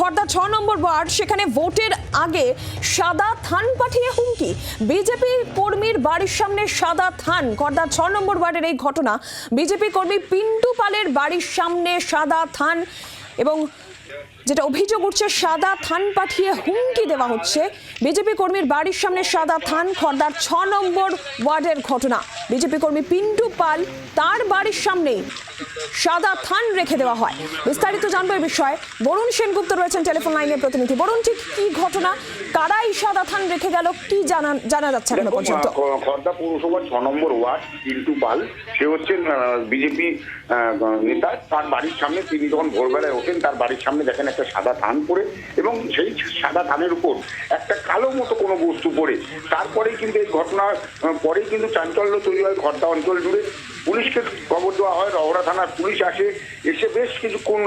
খর্দা ৬ নম্বর word, সেখানে ভোটের আগে সাদা থান পাঠিয়ে হুমকি। বিজেপি কর্মীর বাড়ির সামনে সাদা থান। খর্দা ৬ নম্বর ওয়ার্ডের এই ঘটনা। বিজেপি কর্মী পিন্টু পালের বাড়ির সামনে সাদা থান, এবং যেটা অভিযোগ উঠছে সাদা থান পাঠিয়ে হুমকি দেওয়া হচ্ছে। বিজেপি কর্মীর বাড়ির সামনে সাদা থান, খর্দার ৬ নম্বর ওয়ার্ডের ঘটনা। বিজেপি কর্মী পিন্টু পাল, তার বাড়ির সামনেই সাদা থান রেখে দেওয়া হয়। বিস্তারিত জানবো এই বিষয়ে বরুণ সেনগুপ্ত রয়েছেন টেলিফোন লাইনের প্রতিনিধি। বরুণ, ঠিক কি ঘটনা, কারাই সাদা থান রেখে গেল, কি জানা যাচ্ছে এখনো পর্যন্ত? খর্দা পৌরসভার ৬ নম্বর ওয়ার্ড, পিন্টু পাল, সে হচ্ছেন বিজেপি নেতা। তার বাড়ির সামনে তিনি যখন ভোরবেলায় ওঠেন, তার বাড়ির সামনে দেখেন একটা সাদা থান পড়ে, এবং সেই সাদা থানের উপর একটা কালো মতো কোনো বস্তু পড়ে। তারপরেই কিন্তু এই ঘটনার পরেই কিন্তু চাঞ্চল্য তৈরি হয় খর্দা অঞ্চল জুড়ে। পুলিশকে খবর দেওয়া হয়, রহরা থানার পুলিশ আসে, এসে বেশ কিছুক্ষণ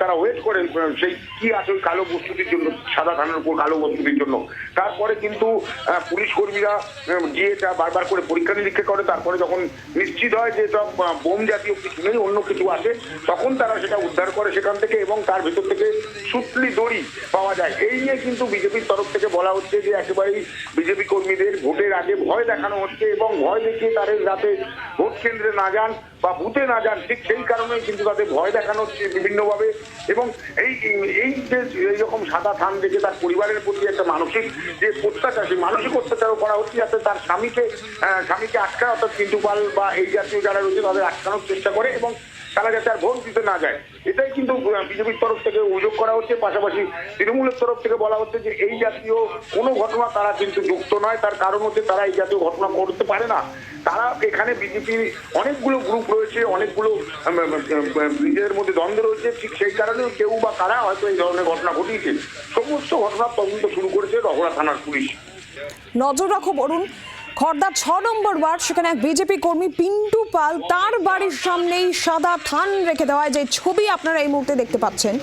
তারা ওয়েট করেন সেই কি আছে ওই কালো বস্তুটির জন্য, সাদা থানের উপর কালো বস্তুটির জন্য। তারপরে কিন্তু পুলিশ কর্মীরা গিয়ে এটা বারবার করে পরীক্ষা নিরীক্ষা করে। তারপরে যখন নিশ্চিত হয় যে সব বোম জাতীয় কিছু নেই, অন্য কিছু আছে, তখন তারা সেটা উদ্ধার করে সেখান থেকে, এবং তার ভেতর থেকে সুতলি দড়ি পাওয়া যায়। এই নিয়ে কিন্তু বিজেপির তরফ থেকে বলা হচ্ছে যে একেবারেই বিজেপি কর্মীদের ভোটের আগে ভয় দেখানো হচ্ছে, এবং ভয় দেখিয়ে তাদের যাতে ভোট কেন্দ্রে না যান বা বুথে না যান, ঠিক সেই কারণেই কিন্তু তাদের ভয় দেখানো হচ্ছে বিভিন্নভাবে। এবং এই যে এইরকম সাদা থান দেখে তার পরিবারের প্রতি একটা মানসিক যে অত্যাচার, সেই মানসিক অত্যাচারও করা হচ্ছে, যাতে তার স্বামীকে আটকানো, অর্থাৎ পিন্টু পাল বা এই জাতীয় যারা রয়েছে তাদের আটকানোর চেষ্টা করে, এবং তারা যাতে আর ভোট দিতে না যায়। এটাই কিন্তু বিজেপির তরফ থেকে অভিযোগ করা হচ্ছে। পাশাপাশি তৃণমূলের তরফ থেকে বলা হচ্ছে যে এই জাতীয় কোনো ঘটনা তারা কিন্তু যুক্ত নয়। তার কারণ হচ্ছে তারা এই জাতীয় ঘটনা করতে পারে না। তারা এখানে বিজেপির অনেকগুলো গ্রুপ রয়েছে, অনেকগুলো নিজেদের মধ্যে দ্বন্দ্ব রয়েছে, ঠিক সেই কারণেও কেউ বা কারা হয়তো এই ধরনের ঘটনা ঘটিয়েছে। সমস্ত ঘটনার তদন্ত শুরু করেছে রহরা থানার পুলিশ। নজর রাখো বরুণ, খর্দা ৬ নম্বর ওয়ার্ড, সেখানে এক বিজেপি কর্মী পিন্টু পাল, তার বাড়ির সামনেই সাদা থান রেখে দেওয়া হয়, যে ছবি আপনারা এই মুহূর্তে দেখতে পাচ্ছেন।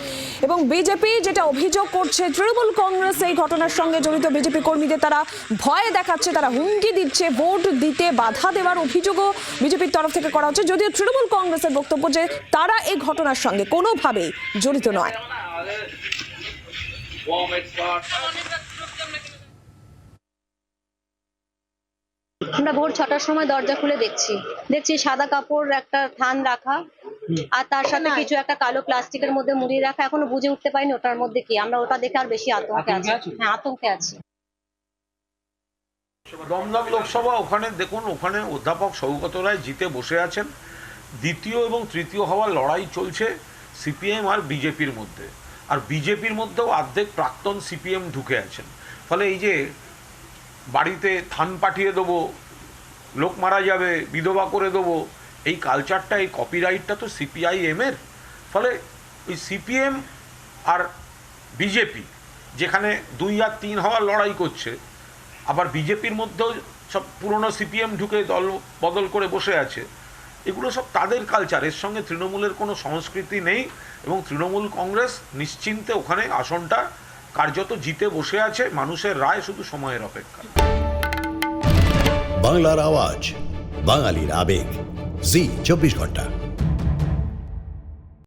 এবং বিজেপি যেটা অভিযোগ করছে, তৃণমূল কংগ্রেস এই ঘটনার সঙ্গে জড়িত। বিজেপি কর্মীদের তারা ভয় দেখাচ্ছে, তারা হুমকি দিচ্ছে, ভোট দিতে বাধা দেওয়ার অভিযোগও বিজেপির তরফ থেকে করা হচ্ছে, যদিও তৃণমূল কংগ্রেসের বক্তব্য যে তারা এই ঘটনার সঙ্গে কোনোভাবেই জড়িত নয়। আমরা ভোর ৬টার সময় দরজা খুলে দেখছি সাদা কাপড় একটা থান রাখা, আর তার সাথে কিছু একটা কালো প্লাস্টিকের মধ্যে মুড়িয়ে রাখা। এখনো বুঝে উঠতে পারিনি ওটার মধ্যে কি। আমরা ওটা দেখে আর বেশি আতঙ্কে আছি। হ্যাঁ, আতঙ্কে আছি। দমদম লোকসভা, ওখানে দেখুন, ওখানে অধ্যাপক সৌগত রায় জিতে বসে আছেন। দ্বিতীয় এবং তৃতীয় হওয়ার লড়াই চলছে সিপিএম আর বিজেপির মধ্যে, আর বিজেপির মধ্যেও অর্ধেক প্রাক্তন সিপিএম ঢুকে আছেন। ফলে এই যে বাড়িতে থান পাঠিয়ে দেবো, লোক মারা যাবে, বিধবা করে দেবো, এই কালচারটা, এই কপিরাইটটা তো সিপিআইএমের। ফলে ওই সিপিএম আর বিজেপি যেখানে ২ আর ৩ হওয়ার লড়াই করছে, আবার বিজেপির মধ্যেও সব পুরনো সিপিএম ঢুকে দল বদল করে বসে আছে। এগুলো সব তাদের কালচার, এর সঙ্গে তৃণমূলের কোনো সংস্কৃতি নেই। এবং তৃণমূল কংগ্রেস নিশ্চিন্তে ওখানে আসনটা কার্যত জিতে বসে আছে, মানুষের রায় শুধু সময়ের অপেক্ষা। বাংলার আওয়াজ, বাঙালির আবেগ, জি ২৪ ঘন্টা।